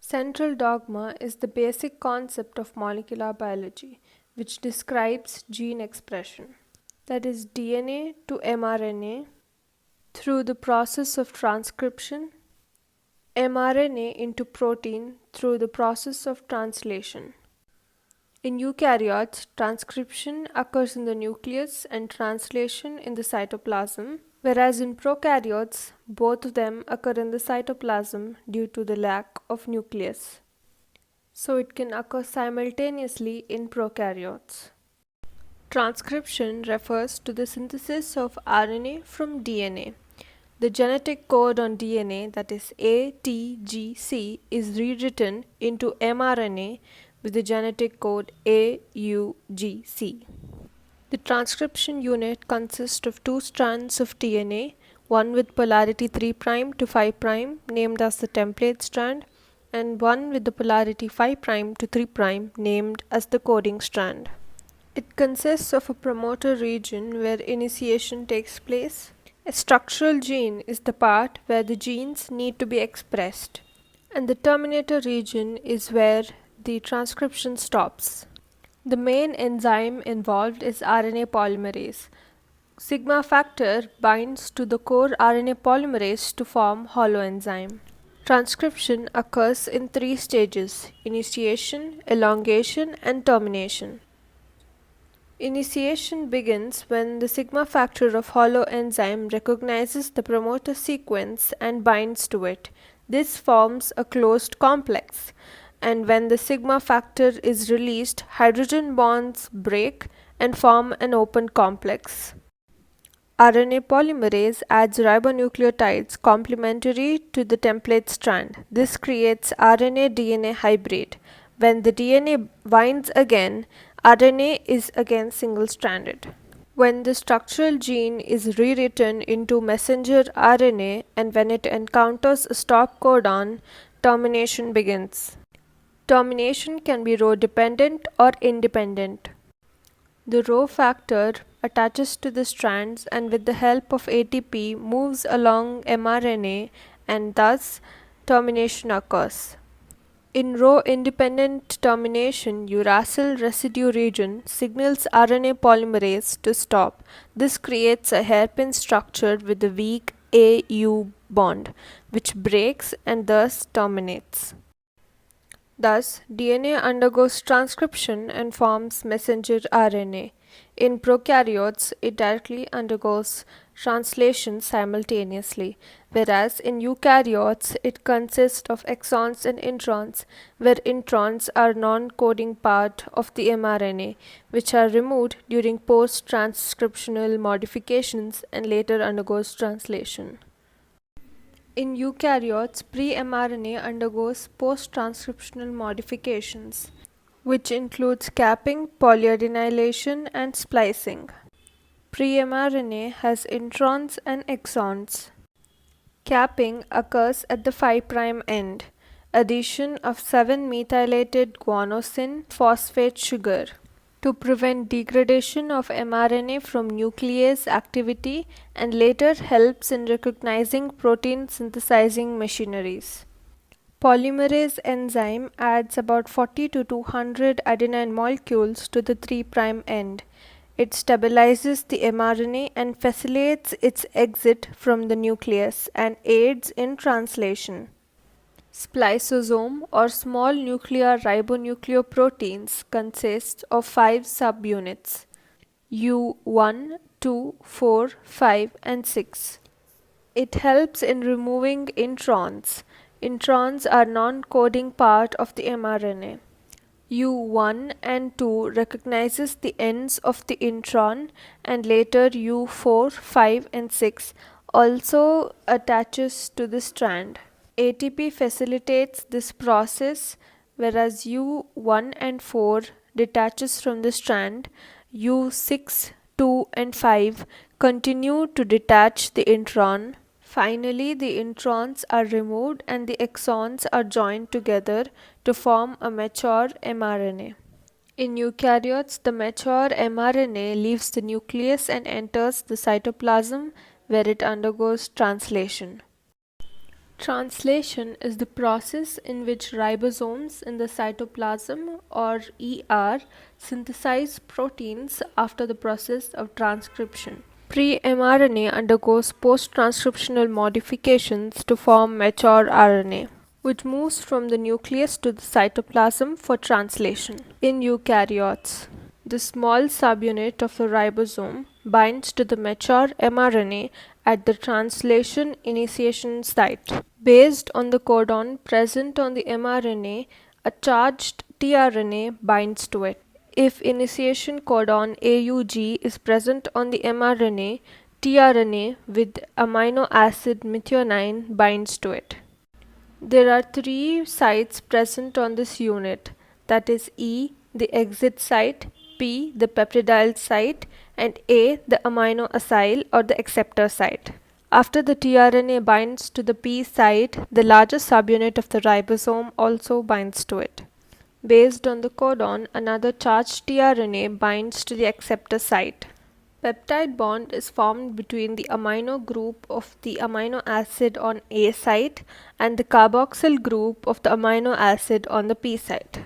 Central dogma is the basic concept of molecular biology, which describes gene expression, that is, DNA to mRNA through the process of transcription, mRNA into protein through the process of translation. In eukaryotes, transcription occurs in the nucleus and translation in the cytoplasm, whereas in prokaryotes, both of them occur in the cytoplasm due to the lack of nucleus. So it can occur simultaneously in prokaryotes. Transcription refers to the synthesis of RNA from DNA. The genetic code on DNA, that is ATGC, is rewritten into mRNA with the genetic code AUGC. The transcription unit consists of two strands of DNA, one with polarity 3' to 5' named as the template strand, and one with the polarity 5' to 3' named as the coding strand. It consists of a promoter region where initiation takes place. A structural gene is the part where the genes need to be expressed, and the terminator region is where the transcription stops. The main enzyme involved is RNA polymerase. Sigma factor binds to the core RNA polymerase to form holoenzyme. Transcription occurs in three stages: initiation, elongation, and termination. Initiation begins when the sigma factor of holoenzyme recognizes the promoter sequence and binds to it. This forms a closed complex, and when the sigma factor is released, hydrogen bonds break and form an open complex. RNA polymerase adds ribonucleotides complementary to the template strand. This creates RNA-DNA hybrid. When the DNA binds again, RNA is again single-stranded. When the structural gene is rewritten into messenger RNA and when it encounters a stop codon, termination begins. Termination can be row-dependent or independent. The row factor attaches to the strands and with the help of ATP moves along mRNA and thus termination occurs. In row-independent termination, uracil residue region signals RNA polymerase to stop. This creates a hairpin structure with a weak AU bond, which breaks and thus terminates. Thus, DNA undergoes transcription and forms messenger RNA. In prokaryotes, it directly undergoes translation simultaneously, whereas in eukaryotes, it consists of exons and introns, where introns are non-coding part of the mRNA, which are removed during post-transcriptional modifications and later undergoes translation. In eukaryotes, pre-mRNA undergoes post-transcriptional modifications, which includes capping, polyadenylation, and splicing. Pre-mRNA has introns and exons. Capping occurs at the 5' end, addition of 7-methylated guanosine phosphate sugar to prevent degradation of mRNA from nuclease activity and later helps in recognizing protein synthesizing machineries. Polymerase enzyme adds about 40 to 200 adenine molecules to the 3' end. It stabilizes the mRNA and facilitates its exit from the nucleus and aids in translation. Spliceosome or small nuclear ribonucleoproteins consists of 5 subunits: U1, 2, 4, 5, and 6. It helps in removing introns. Introns are non-coding part of the mRNA. U1 and 2 recognizes the ends of the intron and later U4, 5, and 6 also attaches to the strand. ATP facilitates this process, whereas U1 and 4 detaches from the strand. U6, 2, and 5 continue to detach the intron. Finally, the introns are removed and the exons are joined together to form a mature mRNA. In eukaryotes, the mature mRNA leaves the nucleus and enters the cytoplasm where it undergoes translation. Translation is the process in which ribosomes in the cytoplasm or ER synthesize proteins after the process of transcription. Pre-mRNA undergoes post-transcriptional modifications to form mature RNA, which moves from the nucleus to the cytoplasm for translation. In eukaryotes, the small subunit of the ribosome binds to the mature mRNA at the translation initiation site. Based on the codon present on the mRNA, a charged tRNA binds to it. If initiation codon AUG is present on the mRNA, tRNA with amino acid methionine binds to it. There are three sites present on this unit, that is E, the exit site, P, the peptidyl site, and A, the amino acyl or the acceptor site. After the tRNA binds to the P site, the larger subunit of the ribosome also binds to it. Based on the codon, another charged tRNA binds to the acceptor site. Peptide bond is formed between the amino group of the amino acid on A site and the carboxyl group of the amino acid on the P site.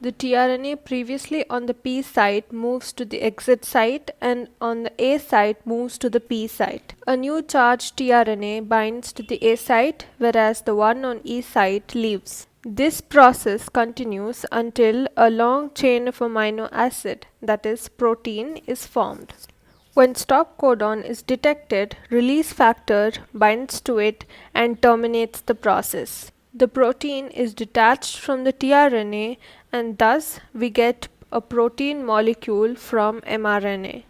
The tRNA previously on the P site moves to the exit site and on the A site moves to the P site. A new charged tRNA binds to the A site whereas the one on E site leaves. This process continues until a long chain of amino acid, that is protein, is formed. When stop codon is detected, release factor binds to it and terminates the process. The protein is detached from the tRNA and thus we get a protein molecule from mRNA.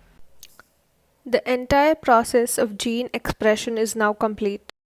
The entire process of gene expression is now complete.